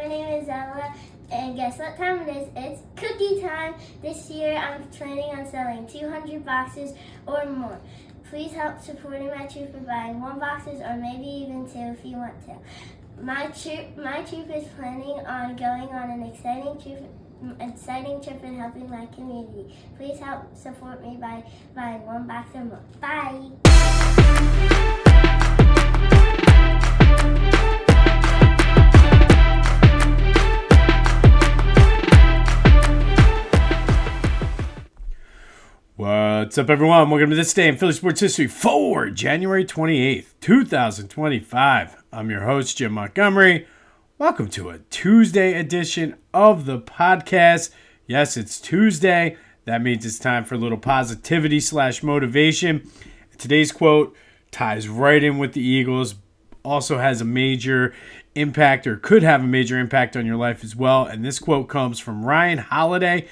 my name is Ella, and guess what time it is? It's cookie time! This year I'm planning on selling 200 boxes or more. Please help supporting my troop by buying 1 boxes or maybe even 2 if you want to. My troop is planning on going on an exciting trip and helping my community. Please help support me by buying 1 box or more. Bye! What's up, everyone? Welcome to this day in Philly sports history for January 28th, 2025. I'm your host, Jim Montgomery. Welcome to a Tuesday edition of the podcast. Yes, it's Tuesday. That means it's time for a little positivity / motivation. Today's quote ties right in with the Eagles. Also has a major impact, or could have a major impact on your life as well. And this quote comes from Ryan Holiday.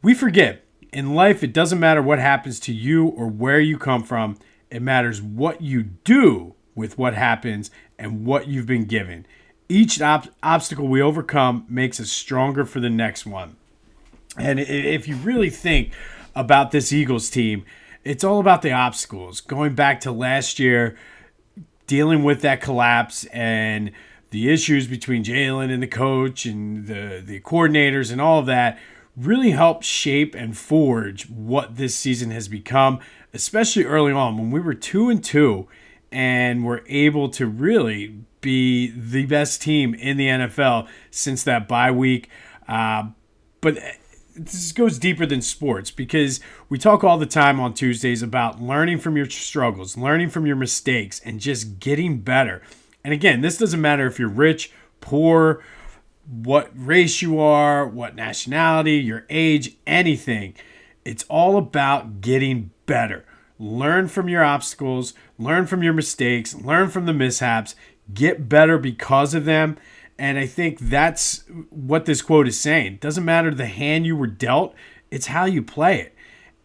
We forget. In life, it doesn't matter what happens to you or where you come from. It matters what you do with what happens and what you've been given. Each obstacle we overcome makes us stronger for the next one. And if you really think about this Eagles team, it's all about the obstacles. Going back to last year, dealing with that collapse and the issues between Jalen and the coach and the coordinators and all of that, really helped shape and forge what this season has become, especially early on when we were 2-2 and were able to really be the best team in the NFL since that bye week. But this goes deeper than sports, because we talk all the time on Tuesdays about learning from your struggles, learning from your mistakes, and just getting better. And again, this doesn't matter if you're rich, poor, what race you are, what nationality, your age, anything. It's all about getting better. Learn from your obstacles, learn from your mistakes, learn from the mishaps, get better because of them. And I think that's what this quote is saying. It doesn't matter the hand you were dealt, it's how you play it.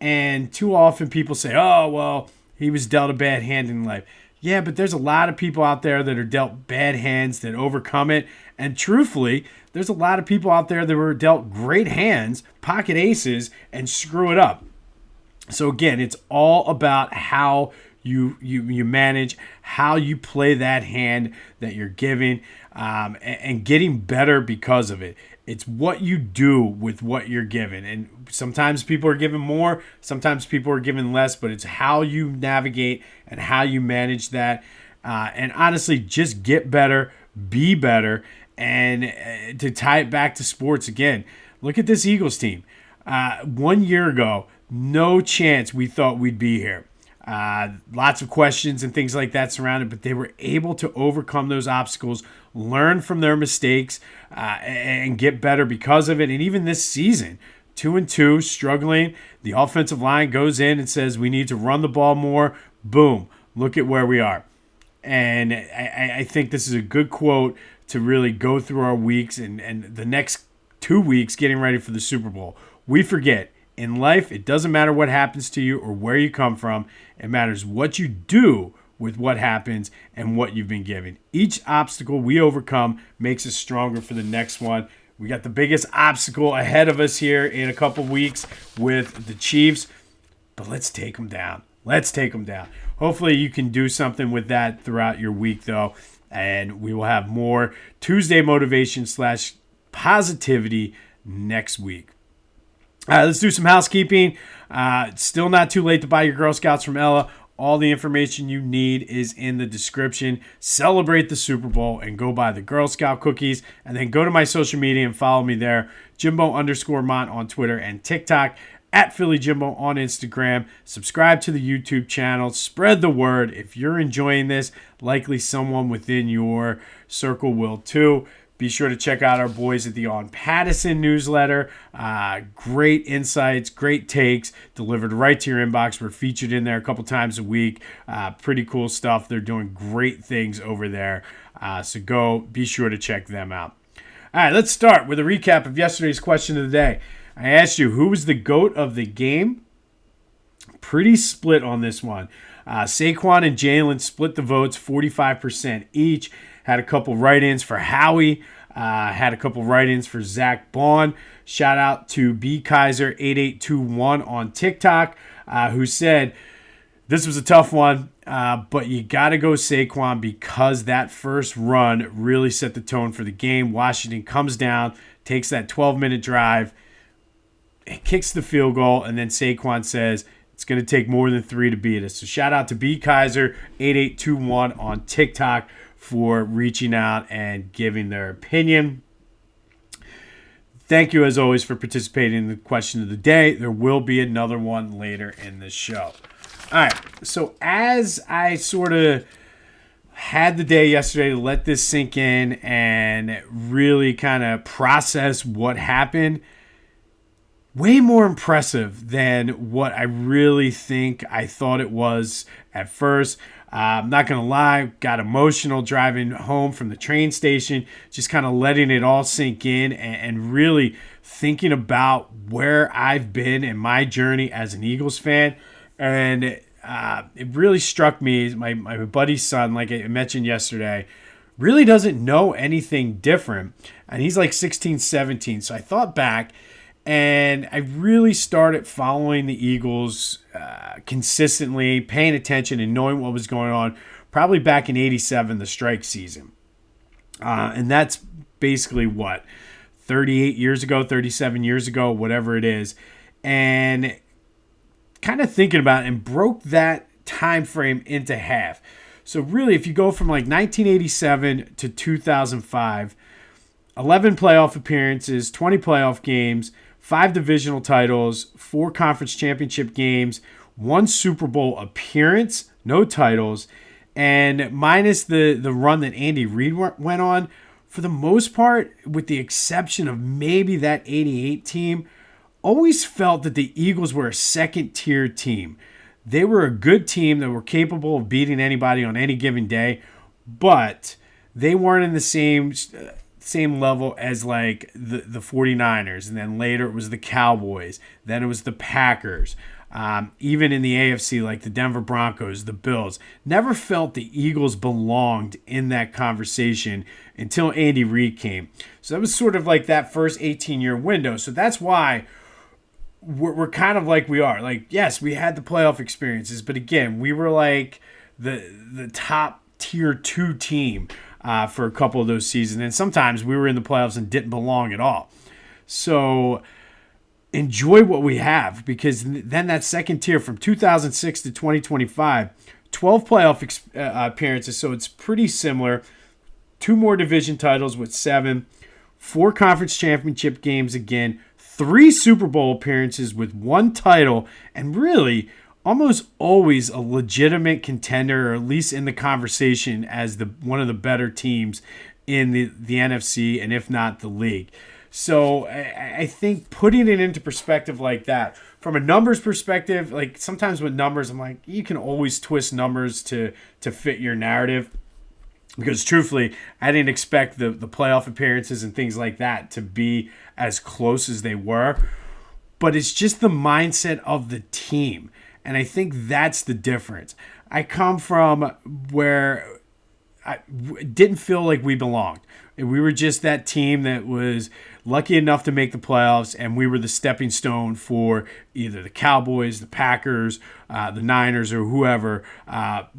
And too often people say, oh, well, he was dealt a bad hand in life. Yeah, but there's a lot of people out there that are dealt bad hands that overcome it. And truthfully, there's a lot of people out there that were dealt great hands, pocket aces, and screw it up. So again, it's all about how you manage, how you play that hand that you're giving, and getting better because of it. It's what you do with what you're given. And sometimes people are given more, sometimes people are given less, but it's how you navigate and how you manage that. And honestly, just get better, be better. And to tie it back to sports again, look at this Eagles team. 1 year ago, no chance we thought we'd be here. Lots of questions and things like that surrounded, but they were able to overcome those obstacles, learn from their mistakes, and get better because of it. And even this season, 2-2, struggling, the offensive line goes in and says we need to run the ball more. Boom, look at where we are. And I think this is a good quote to really go through our weeks and the next 2 weeks getting ready for the Super Bowl. We forget. In life, it doesn't matter what happens to you or where you come from. It matters what you do with what happens and what you've been given. Each obstacle we overcome makes us stronger for the next one. We got the biggest obstacle ahead of us here in a couple weeks with the Chiefs, but let's take them down. Let's take them down. Hopefully you can do something with that throughout your week, though, and we will have more Tuesday motivation / positivity next week. Let's do some housekeeping. It's still not too late to buy your Girl Scouts from Ella. All the information you need is in the description. Celebrate the Super Bowl and go buy the Girl Scout cookies. And then go to my social media and follow me there. Jimbo_Mont on Twitter and TikTok. At Philly Jimbo on Instagram. Subscribe to the YouTube channel. Spread the word. If you're enjoying this, likely someone within your circle will too. Be sure to check out our boys at the On Pattison newsletter. Great insights, great takes delivered right to your inbox. We're featured in there a couple times a week. Pretty cool stuff. They're doing great things over there. So be sure to check them out. All right, let's start with a recap of yesterday's question of the day. I asked you, who was the GOAT of the game? Pretty split on this one. Saquon and Jalen split the votes 45% each. Had a couple write-ins for Howie. Had a couple write-ins for Zach Bond. Shout out to B Kaiser 8821 on TikTok, who said this was a tough one, but you got to go Saquon because that first run really set the tone for the game. Washington comes down, takes that 12-minute drive, kicks the field goal, and then Saquon says it's going to take more than 3 to beat us. So shout out to B Kaiser 8821 on TikTok for reaching out and giving their opinion. Thank you, as always, for participating in the question of the day. There will be another one later in the show. All right, so as I sort of had the day yesterday to let this sink in and really kind of process what happened, way more impressive than what I really think I thought it was at first. I'm not going to lie, got emotional driving home from the train station, just kind of letting it all sink in and really thinking about where I've been in my journey as an Eagles fan. And it really struck me, my buddy's son, like I mentioned yesterday, really doesn't know anything different. And he's like 16, 17. So I thought back, and I really started following the Eagles consistently, paying attention and knowing what was going on, probably back in '87, the strike season. And that's basically what, 38 years ago, 37 years ago, whatever it is. And kind of thinking about it and broke that time frame into half. So really, if you go from like 1987 to 2005, 11 playoff appearances, 20 playoff games, 5 divisional titles, 4 conference championship games, 1 Super Bowl appearance, no titles, and minus the run that Andy Reid went on, for the most part, with the exception of maybe that 88 team, always felt that the Eagles were a second-tier team. They were a good team that were capable of beating anybody on any given day, but they weren't in the same level as like the 49ers, and then later it was the Cowboys, then it was the Packers. Even in the AFC, like the Denver Broncos, the Bills, never felt the Eagles belonged in that conversation until Andy Reid came. So that was sort of like that first 18-year window. So that's why we're kind of like we are. Like, yes, we had the playoff experiences, but again, we were like the top tier 2 team for a couple of those seasons. And sometimes we were in the playoffs and didn't belong at all. So enjoy what we have, because then that second tier from 2006 to 2025, 12 playoff appearances. So it's pretty similar. 2 more division titles with 7, 4 conference championship games again, 3 Super Bowl appearances with 1 title, and really almost always a legitimate contender, or at least in the conversation as one of the better teams in the NFC, and if not the league. So I think putting it into perspective like that, from a numbers perspective, like sometimes with numbers, I'm like, you can always twist numbers to fit your narrative. Because truthfully, I didn't expect the playoff appearances and things like that to be as close as they were. But it's just the mindset of the team. And I think that's the difference. I come from where I didn't feel like we belonged. We were just that team that was lucky enough to make the playoffs, and we were the stepping stone for either the Cowboys, the Packers, the Niners, or whoever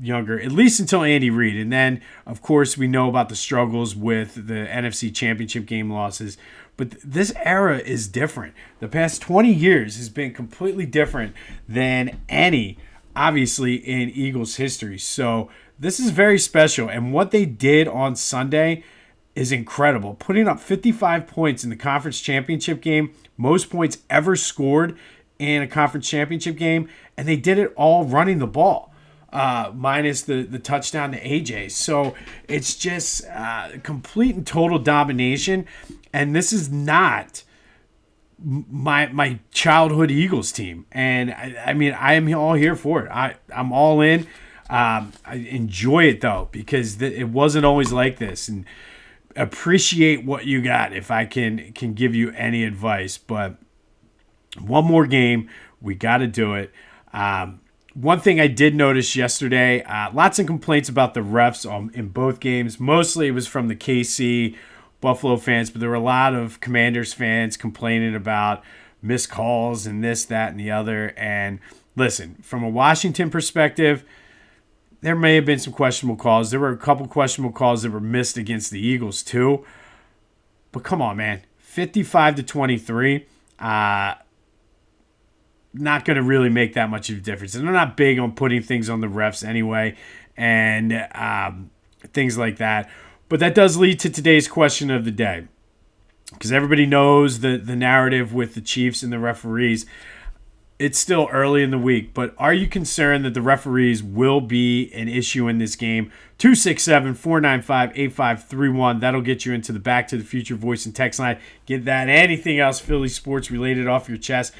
younger, at least until Andy Reid. And then, of course, we know about the struggles with the NFC Championship game losses. But this era is different. The past 20 years has been completely different than any, obviously, in Eagles history. So this is very special. And what they did on Sunday is incredible. Putting up 55 points in the conference championship game, most points ever scored in a conference championship game, and they did it all running the ball, minus the touchdown to AJ. So it's just complete and total domination, and this is not my childhood Eagles team. And I mean, I am all here for it. I'm all in. I enjoy it though, because it wasn't always like this, and appreciate what you got if I can give you any advice. But one more game, we got to do it. One thing I did notice yesterday, lots of complaints about the refs in both games. Mostly it was from the KC Buffalo fans, but there were a lot of Commanders fans complaining about missed calls and this, that, and the other. And listen, from a Washington perspective, there may have been some questionable calls. There were a couple questionable calls that were missed against the Eagles too. But come on, man. 55-23. Not going to really make that much of a difference. And they're not big on putting things on the refs anyway and things like that. But that does lead to today's question of the day. Because everybody knows the narrative with the Chiefs and the referees. It's still early in the week, but are you concerned that the referees will be an issue in this game? 267-495-8531. That'll get you into the Back to the Future voice and text line. Get that anything else Philly sports related off your chest.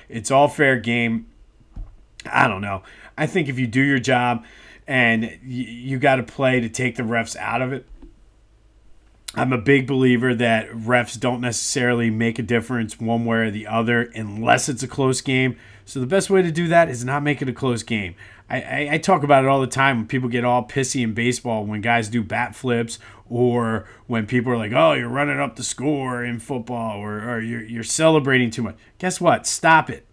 It's all fair game. I don't know. I think if you do your job and you got to play to take the refs out of it, I'm a big believer that refs don't necessarily make a difference one way or the other unless it's a close game. So the best way to do that is not make it a close game. I talk about it all the time when people get all pissy in baseball when guys do bat flips or when people are like, oh, you're running up the score in football or you're celebrating too much. Guess what? Stop it.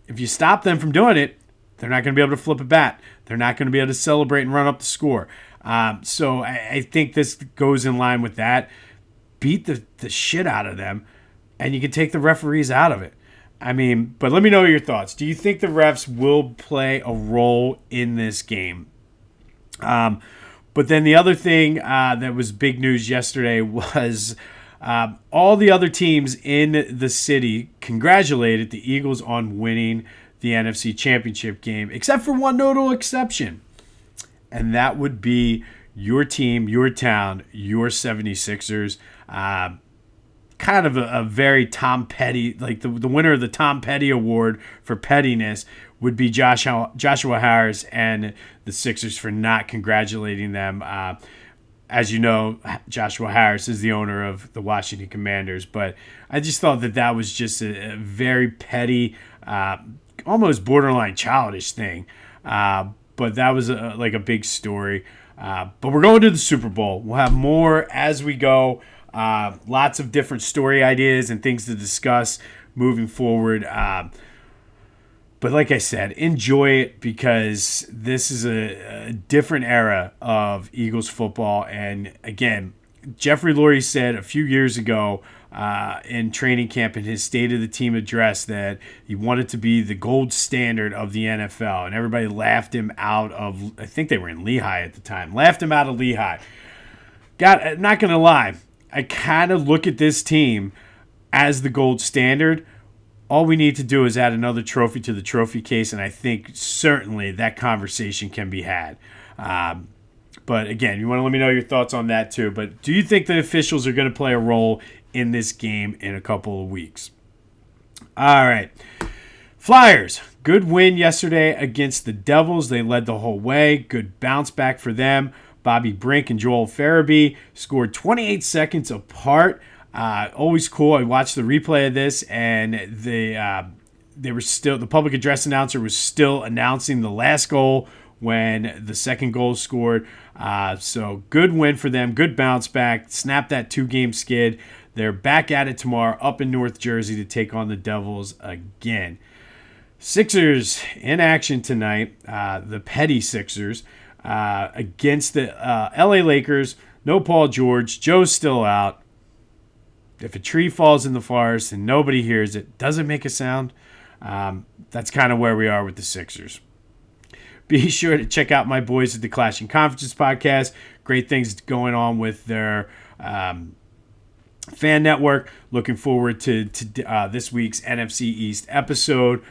If you stop them from doing it, they're not going to be able to flip a bat. They're not going to be able to celebrate and run up the score. So I think this goes in line with that. Beat the shit out of them, and you can take the referees out of it. I mean, but let me know your thoughts. Do you think the refs will play a role in this game? But then the other thing that was big news yesterday was all the other teams in the city congratulated the Eagles on winning the NFC Championship game, except for one notable exception. And that would be your team, your town, your 76ers. Kind of a very Tom Petty, like the winner of the Tom Petty Award for pettiness would be Joshua Harris and the Sixers for not congratulating them. As you know, Joshua Harris is the owner of the Washington Commanders. But I just thought that was just a very petty, almost borderline childish thing. But that was like a big story. But we're going to the Super Bowl. We'll have more as we go. Lots of different story ideas and things to discuss moving forward. But like I said, enjoy it because this is a different era of Eagles football. And again, Jeffrey Lurie said a few years ago in training camp in his State of the Team address that he wanted to be the gold standard of the NFL. And everybody laughed him out of, I think they were in Lehigh at the time, laughed him out of Lehigh. Not going to lie, I kind of look at this team as the gold standard. All we need to do is add another trophy to the trophy case, and I think certainly that conversation can be had. But again, you want to let me know your thoughts on that too. But do you think the officials are going to play a role in this game in a couple of weeks? All right. Flyers, good win yesterday against the Devils. They led the whole way. Good bounce back for them. Bobby Brink and Joel Farabee scored 28 seconds apart. Always cool. I watched the replay of this, and they were still, the public address announcer was still announcing the last goal when the second goal scored. So good win for them. Good bounce back. Snap that 2-game skid. They're back at it tomorrow up in North Jersey to take on the Devils again. Sixers in action tonight. The petty Sixers against the LA Lakers. No Paul George. Joe's still out. If a tree falls in the forest and nobody hears it, doesn't make a sound. That's kind of where we are with the Sixers. Be sure to check out my boys at the Clashing Conferences podcast. Great things going on with their fan network. Looking forward to this week's NFC East episode.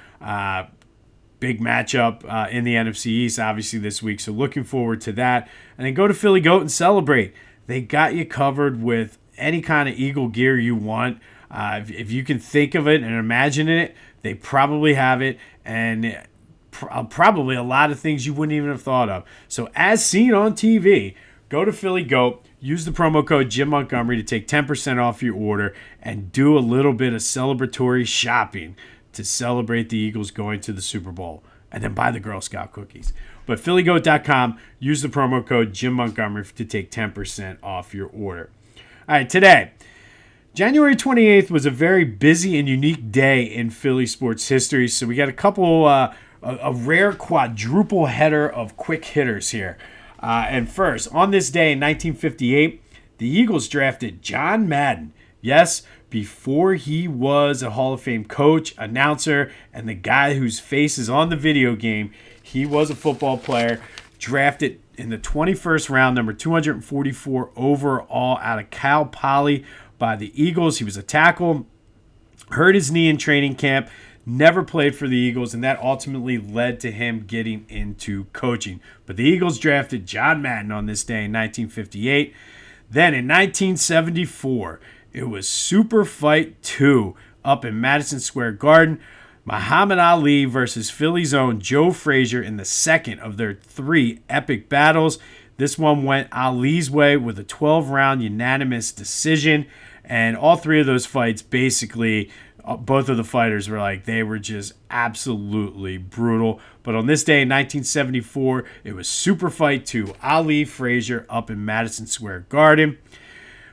Big matchup in the NFC East, obviously, this week. So looking forward to that. And then go to Philly Goat and celebrate. They got you covered with any kind of Eagle gear you want. If you can think of it and imagine it, they probably have it. And probably a lot of things you wouldn't even have thought of. So as seen on TV, go to Philly Goat, use the promo code Jim Montgomery to take 10% off your order and do a little bit of celebratory shopping to celebrate the Eagles going to the Super Bowl. And then buy the Girl Scout cookies. But PhillyGoat.com, use the promo code Jim Montgomery to take 10% off your order. All right, today, January 28th was a very busy and unique day in Philly sports history. So we got a couple, a rare quadruple header of quick hitters here. And first, on this day in 1958, the Eagles drafted John Madden. Yes, before he was a Hall of Fame coach, announcer, and the guy whose face is on the video game, he was a football player, drafted in the 21st round, number 244 overall out of Cal Poly by the Eagles. He was a tackle, hurt his knee in training camp, never played for the Eagles, and that ultimately led to him getting into coaching. But the Eagles drafted John Madden on this day in 1958. Then in 1974, it was Super Fight 2 up in Madison Square Garden. Muhammad Ali versus Philly's own Joe Frazier in the second of their 3 epic battles. This one went Ali's way with a 12-round unanimous decision. And all 3 of those fights, basically, both of the fighters were like, they were just absolutely brutal. But on this day in 1974, it was Super Fight 2, Ali Frazier up in Madison Square Garden.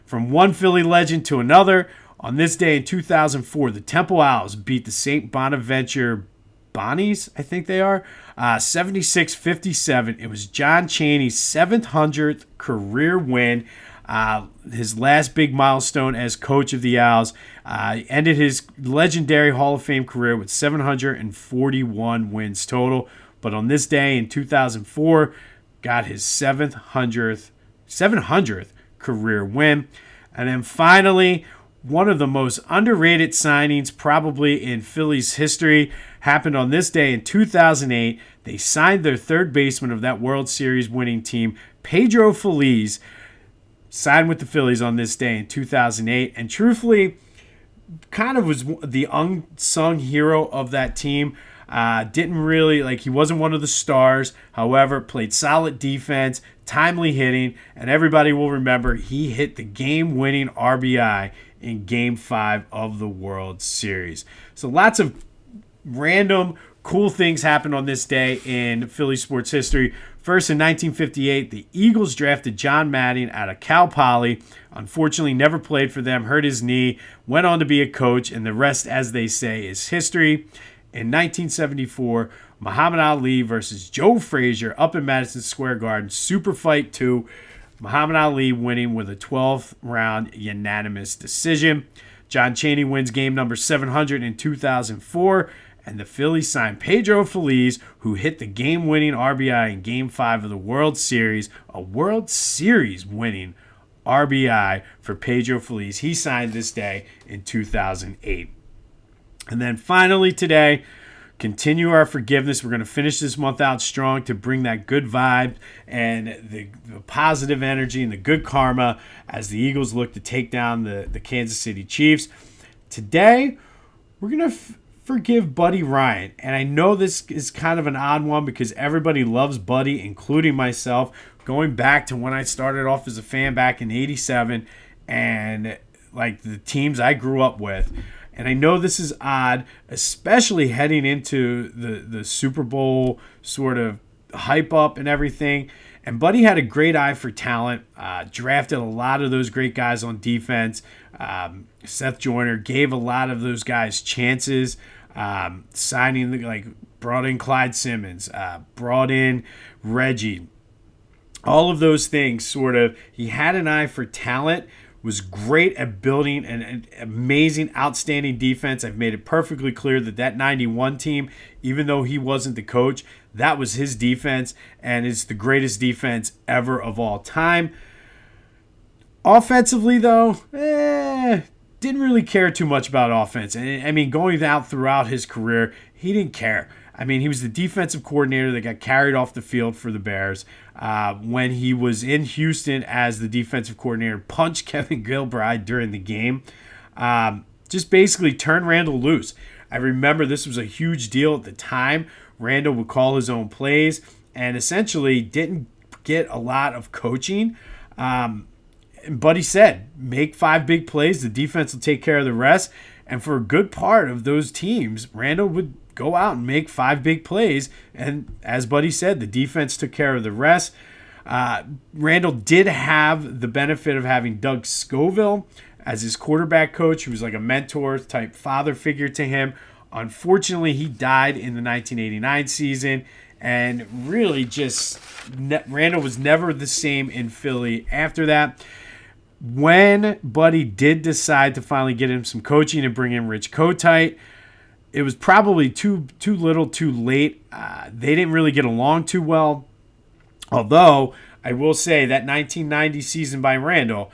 From one Philly legend to another, on this day in 2004, the Temple Owls beat the St. Bonaventure Bonnies, I think they are, 76-57. It was John Chaney's 700th career win, his last big milestone as coach of the Owls. Ended his legendary Hall of Fame career with 741 wins total. But on this day in 2004, got his 700th career win. And then finally, one of the most underrated signings probably in Phillies history happened on this day in 2008. They signed their third baseman of that World Series winning team, Pedro Feliz, signed with the Phillies on this day in 2008. And truthfully, kind of was the unsung hero of that team. Didn't really, he wasn't one of the stars. However, played solid defense, timely hitting, and everybody will remember he hit the game-winning RBI in Game 5 of the World Series. So lots of random cool things happened on this day in Philly sports history. First, in 1958, the Eagles drafted John Madden out of Cal Poly. Unfortunately, never played for them, hurt his knee, went on to be a coach, and the rest, as they say, is history. In 1974, Muhammad Ali versus Joe Frazier up in Madison Square Garden, Super Fight 2. Muhammad Ali winning with a 12th round unanimous decision. John Chaney wins game number 700 in 2004. And the Phillies signed Pedro Feliz, who hit the game-winning RBI in Game 5 of the World Series. A World Series winning RBI for Pedro Feliz. He signed this day in 2008. And then finally today, continue our forgiveness. We're going to finish this month out strong to bring that good vibe and the positive energy and the good karma as the Eagles look to take down the Kansas City Chiefs. Today, we're going to forgive Buddy Ryan. And I know this is kind of an odd one because everybody loves Buddy, including myself, going back to when I started off as a fan back in 87 and the teams I grew up with. And I know this is odd, especially heading into the Super Bowl sort of hype up and everything. And Buddy had a great eye for talent, drafted a lot of those great guys on defense. Seth Joyner gave a lot of those guys chances, signing, brought in Clyde Simmons, brought in Reggie. All of those things he had an eye for talent, was great at building an amazing, outstanding defense. I've made it perfectly clear that 91 team, even though he wasn't the coach, that was his defense, and it's the greatest defense ever of all time. Offensively, though, didn't really care too much about offense. And I mean, going out throughout his career, he didn't care. I mean, he was the defensive coordinator that got carried off the field for the Bears. When he was in Houston as the defensive coordinator, punched Kevin Gilbride during the game. Just basically turned Randall loose. I remember this was a huge deal at the time. Randall would call his own plays and essentially didn't get a lot of coaching. But he said, make 5 big plays, the defense will take care of the rest. And for a good part of those teams, Randall would go out and make 5 big plays. And as Buddy said, the defense took care of the rest. Randall did have the benefit of having Doug Scoville as his quarterback coach, who was like a mentor type father figure to him. Unfortunately, he died in the 1989 season, and really just Randall was never the same in Philly after that. When Buddy did decide to finally get him some coaching and bring in Rich Kotite, it was probably too little too late. They didn't really get along too well. Although, I will say that 1990 season by Randall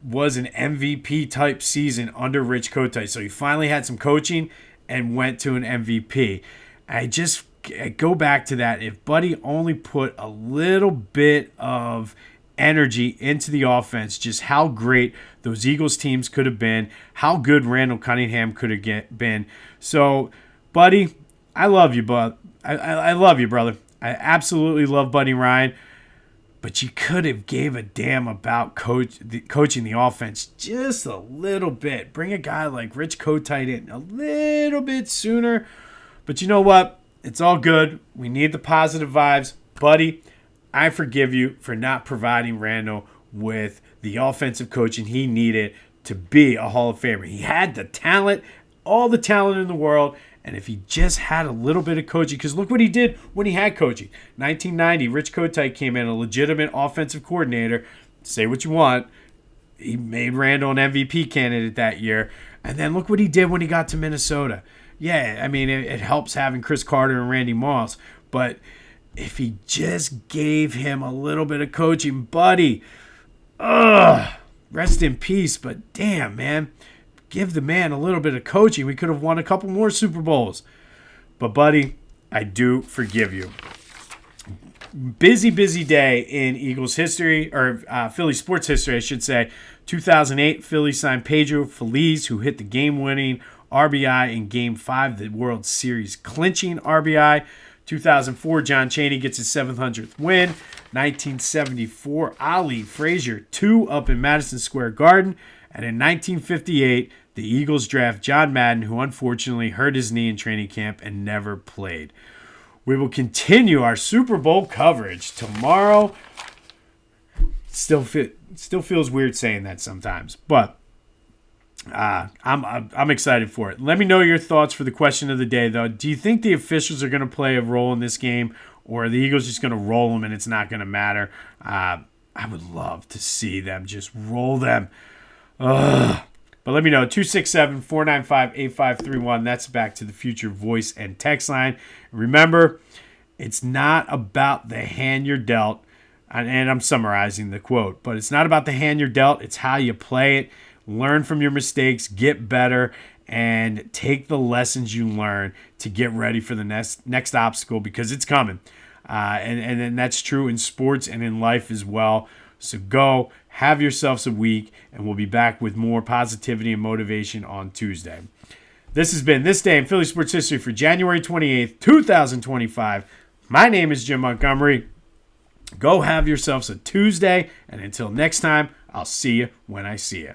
was an MVP type season under Rich Kotite. So he finally had some coaching and went to an MVP. I just go back to that. If Buddy only put a little bit of energy into the offense, just how great those Eagles teams could have been, how good Randall Cunningham could have been. So, Buddy, I love you, bud. I love you, brother. I absolutely love Buddy Ryan, but you could have gave a damn about coaching the offense just a little bit. Bring a guy like Rich Kotite in a little bit sooner. But you know what? It's all good. We need the positive vibes. Buddy, I forgive you for not providing Randall with the offensive coaching he needed to be a Hall of Famer. He had the talent, all the talent in the world, and if he just had a little bit of coaching, because look what he did when he had coaching. 1990, Rich Kotite came in, a legitimate offensive coordinator. Say what you want. He made Randall an MVP candidate that year. And then look what he did when he got to Minnesota. Yeah, I mean, it helps having Chris Carter and Randy Moss, but if he just gave him a little bit of coaching, Buddy, rest in peace, but damn, man, give the man a little bit of coaching. We could have won a couple more Super Bowls. But, Buddy, I do forgive you. Busy day in Eagles history, or Philly sports history, I should say. 2008, Philly signed Pedro Feliz, who hit the game-winning RBI in Game 5, the World Series clinching RBI. 2004, John Chaney gets his 700th win. 1974, Frazier II up in Madison Square Garden. And in 1958, the Eagles draft John Madden, who unfortunately hurt his knee in training camp and never played. We will continue our Super Bowl coverage tomorrow. Still feels weird saying that sometimes, but I'm excited for it. Let me know your thoughts for the question of the day, though. Do you think the officials are going to play a role in this game, or are the Eagles just going to roll them and it's not going to matter? I would love to see them just roll them. But let me know. 267-495-8531. That's Back to the Future voice and text line. Remember, it's not about the hand you're dealt. And I'm summarizing the quote. But it's not about the hand you're dealt. It's how you play it. Learn from your mistakes. Get better. And take the lessons you learn to get ready for the next obstacle, because it's coming. And that's true in sports and in life as well. So go, have yourselves a week, and we'll be back with more positivity and motivation on Tuesday. This has been This Day in Philly Sports History for January 28th, 2025. My name is Jim Montgomery. Go have yourselves a Tuesday, and until next time, I'll see you when I see you.